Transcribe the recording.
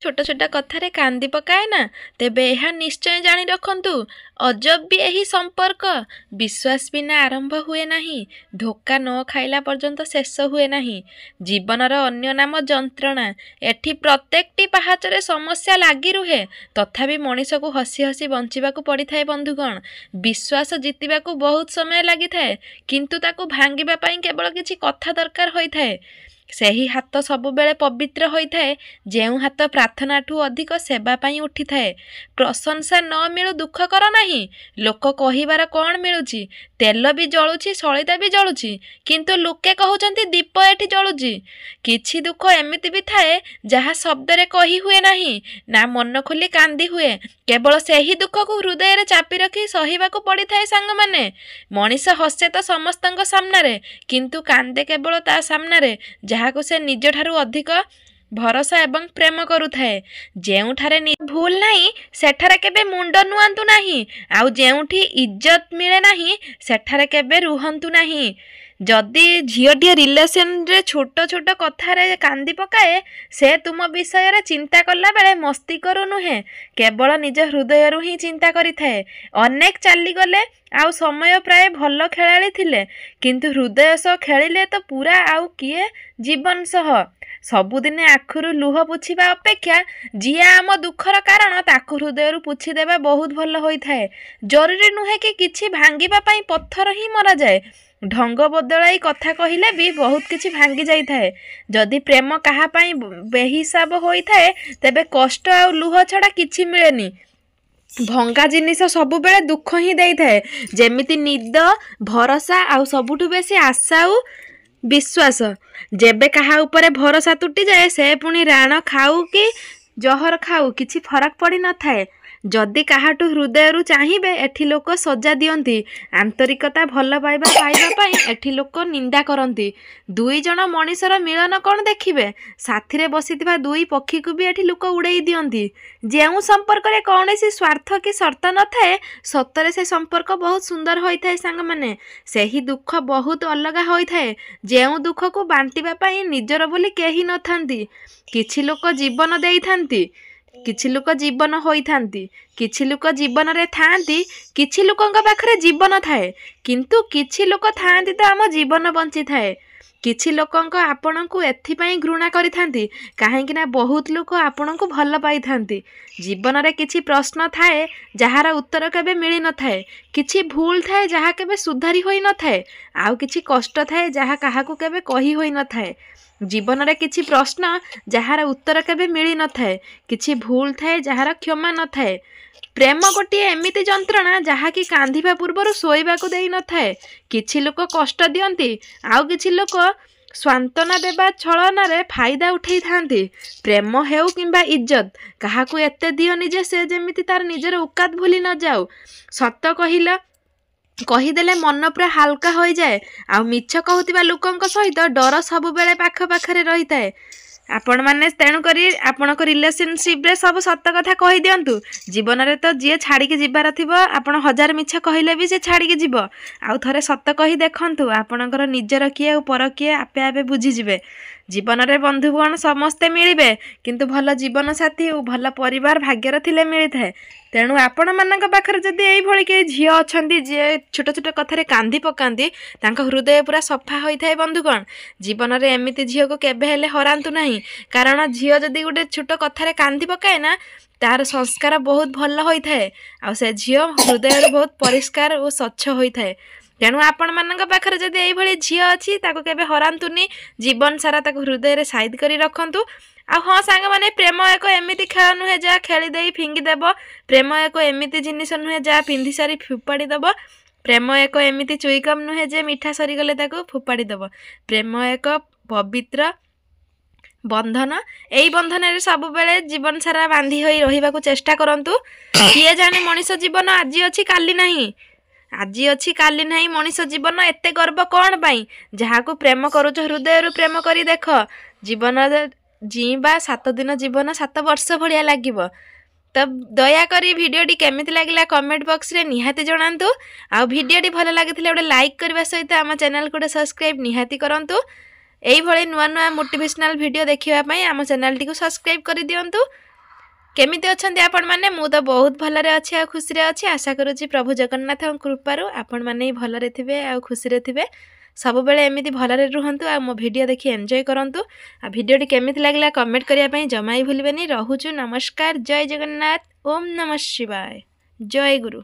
छोट छोट कथारे कांदी पकाए ना तेबे यह निश्चय जानी रखंतु अजब भी यही संपर्क विश्वास बिना आरंभ हुए नहीं धोखा न खाइला पर्यंत शेष हुए नहीं जीवनर अन्य नाम जंत्रणा एठी प्रत्येकटी पाहाचरे समस्या लागी रुहे तथापि मनीष को हसी हसी बंचिबाकू पड़ी थाए बंधुगण विश्वास जितिबाकू बहुत समय लगी थाए किंतु ताकू भांगिबा पई केवल किछि कथा दरकार होई थाए ସେହି ହାତ ସବୁବେଳେ ପବିତ୍ର ହୋଇଥାଏ ଯେଉଁ ହାତ ପ୍ରାର୍ଥନାଠୁ ଅଧିକ ସେବା ପାଇଁ ଉଠିଥାଏ ପ୍ରଶଂସା ନ ମିଳୁ ଦୁଃଖ କର ନାହିଁ ଲୋକ କହିବାର କ'ଣ ମିଳୁଛି ତେଲ ବି ଜଳୁଛି ସଳିତା ବି ଜଳୁଛି କିନ୍ତୁ ଲୋକେ କହୁଛନ୍ତି ଦୀପ ଏଠି ଜଳୁଛି କିଛି ଦୁଃଖ ଏମିତି ବି ଥାଏ ଯାହା ଶବ୍ଦରେ କହି ହୁଏ ନାହିଁ ନା ମନ ଖୋଲି କାନ୍ଦି ହୁଏ କେବଳ ସେହି ଦୁଃଖକୁ ହୃଦୟରେ ଚାପି ରଖି ସହିବାକୁ ପଡ଼ିଥାଏ ସାଙ୍ଗମାନେ ମଣିଷ ହସେ ତ ସମସ୍ତଙ୍କ ସାମ୍ନାରେ କିନ୍ତୁ କାନ୍ଦେ କେବଳ ତା ସାମ୍ନାରେ ଯାହାକୁ ସେ ନିଜଠାରୁ ଅଧିକ ଭରସା ଏବଂ ପ୍ରେମ କରୁଥାଏ ଯେଉଁଠାରେ ଭୁଲ ନାହିଁ ସେଠାରେ କେବେ ମୁଣ୍ଡ ନୁଆନ୍ତୁ ନାହିଁ ଆଉ ଯେଉଁଠି ଇଜ୍ଜତ ମିଳେ ନାହିଁ ସେଠାରେ କେବେ ରୁହନ୍ତୁ ନାହିଁ जदि झीटीए रिलेसन रे छोट छोट कथार कांदी पकाए से तुम विषय चिंता कला बेले मस्ती करू नुहे केवल निज हृदय ही चिंता करिथाए अनेक चलीगले आउ समय प्राय भल खेलाड़ी थिले किंतु हृदय सह खेलिले तो पूरा आउ किए जीवन सह सबुदिने आखुरु लुह पुछिबा अपेक्षा जिए आम दुखर कारण ताकु हृदय पुछीदेवा बहुत भल होइथाए जरूरी नुहे कि किछि भांगिबा पई पत्थर ही मरा जाए ढंग बदलाई कथा कहले भी बहुत किछि भांगी जाइथाए जदि प्रेम कहा पई बेहिसाब होइथाए तेबे कष्ट आ लुह छड़ा किछि मिलेनी भंगा जिनिस सबु बेले दुख ही देइथाए जेमिति निद भरोसा आ सबुठु बेसी आशा आ विश्वास जेबे कहा उपरे भरोसा टूटी जाए से पुणी राण खाऊ कि जहर खाऊ किछि फरक पड़ी न थाए जदि काहाटू हृदय चाहिए एठी लोक सजा दियंती आंतरिकता भल पाइबा पाइबा एठी लोक निंदा करती दुई जन मनीषर मिलन कौन देखिबे साथी रे बसिथिबा दुई पक्षी को भी एठी लोक उड़ाई दियंती जेउ संपर्क रे कौनसी स्वार्थ कि शर्त न थाए सतरे से संपर्क बहुत सुंदर होइथाए सांग माने सेही दुख बहुत अलग होइथाए जेउ दुख को बांटिबा पई निजर बोली केही न थांती किछि लोक जीवन देइथांती किछि लोक जीवन होइथांती किछि लोक जीवन रे थांती किछि लोकंक पाखरे जीवन थाए किंतु किछि लोक थांती तो आम जीवन बंची थाए किछि लोकंक आपणको एथिपई घृणा करिथांती काहेकि ना बहुत लोक आपणको भल पाइथांती जीवन रे किछि प्रश्न थाए जहार उत्तर केबे मिली न थाए किछि भूल थाए जहा केबे सुधारी होई न थाए आउ किछि कष्ट थाए जहा काहाकू केबे कही होई न थाए जीवन रे किछि प्रश्न जहार उत्तर केबे मिली न थाए किछि भूल थाए जहार क्षमा न थाए प्रेम गोटे एमिति जंत्रणा जहा कि कांधिबा पूर्वर शोइबाकू देई न थाए किछि लोक कष्ट दियंती आउ किछि लोक स्वांतना देबा छलना रे फायदा उठेई थांती प्रेम हेउ किंबा इज्जत काहाकू एते दियनि जे से जेमिति तार निजर औकात भूली न जाऊ सत कहिला कहीदेले मन पूरा हाल्का हो जाए आ मिछ कहूतिबा लोकंक सहित डर सबु बेले पाख पाखरे रही थाए आपण माने तेणु करी आपणक रिलेशनशिप रे सब सत कथा कहि दियंतु जीवन रे तो जे छाड़ी के जिबार थिबो आपण हजार मिछ कहिले भी से छाड़ी के जिवो आउ थरे सत कहि देखंतु आपणकर निजर किए और पर किए आपे आपे बुझी जिवे जीवन रे बंधुगण समस्ते मिलिबे किंतु भल जीवन साथी और भल परिवार भाग्यर थिले मिली थाए तेणु आपण मानक पाखरे जदि एई भली के झियो अछंती जे छोट छोट कथारे कांदी पकांती तांका हृदय पूरा सफा होई थाए बंधुगण जीवन रे एमिति झियो को केबे हेले हरांतु नाही कारण झियो जदि गोटे छोट कथारे कांदी पकाए ना तार संस्कार बहुत भल होई थाए आ से झियो हृदय बहुत परिष्कार और स्वच्छ होई थाए तेणु आपण मानक पाखरे जदि एई भली झियो अछि ताको केबे हरांतुनी जीवन सारा ताको हृदय रे साइड करी रखंतु आ हाँ सांग माने प्रेम एक एमिति खेल नुहे जा खेली देई फिंगी देब प्रेम एक एमिति जिनिस नुहे जा पिंधि सारी फुपाड़ी देब प्रेम एक एमिति चुईकम नुहे जे मिठा सरी गले ताको फुपाड़ी देब प्रेम एक पवित्र बंधन एई बंधन रे सब बेले जीवन सारा बांधी होई रहिबाकू चेष्टा करंतु किए जाने मनीष जीवन आज अछि काली नहीं आज अच्छी काली नहीं मनीष जीवन एते गर्व कौन पाई जहाँ को प्रेम करुच हृदय रू प्रेम करी देख जीवन जीवा 7 दिन जीवन 7 वर्ष भलिया लागिबो तब दयाकोरी भिडियोटी केमिति लागिला कमेंट बॉक्स रे निहाती जणांतु आ भिडियोटी भल लागिथिले ओडे लाइक करबा सहित आम चैनल को सब्सक्राइब निहाती करंतु এইଭଳି ନୂଆ ନୂଆ ମୋଟିଭେସନାଲ ଭିଡ଼ିଓ ଦେଖିବା ପାଇଁ ଆମ ଚ୍ୟାନେଲଟିକୁ ସବସ୍କ୍ରାଇବ୍ କରିଦିଅନ୍ତୁ। କେମିତି ଅଛନ୍ତି ଆପଣମାନେ? ମୁଁ ତ ବହୁତ ଭଲରେ ଅଛି ଆଉ ଖୁସିରେ ଅଛି। ଆଶା କରୁଛି ପ୍ରଭୁ ଜଗନ୍ନାଥଙ୍କ କୃପାରୁ ଆପଣମାନେ ବି ଭଲରେ ଥିବେ ଆଉ ଖୁସିରେ ଥିବେ। ସବୁବେଳେ ଏମିତି ଭଲରେ ରୁହନ୍ତୁ ଆଉ ମୋ ଭିଡ଼ିଓ ଦେଖି ଏନ୍ଜୟ କରନ୍ତୁ। ଆଉ ଭିଡ଼ିଓଟି କେମିତି ଲାଗିଲା କମେଣ୍ଟ କରିବା ପାଇଁ ଜମା ବି ଭୁଲିବେନି। ରହୁଛୁ, ନମସ୍କାର, ଜୟ ଜଗନ୍ନାଥ, ଓମ୍ ନମଃ ଶିବାୟ, ଜୟ ଗୁରୁ।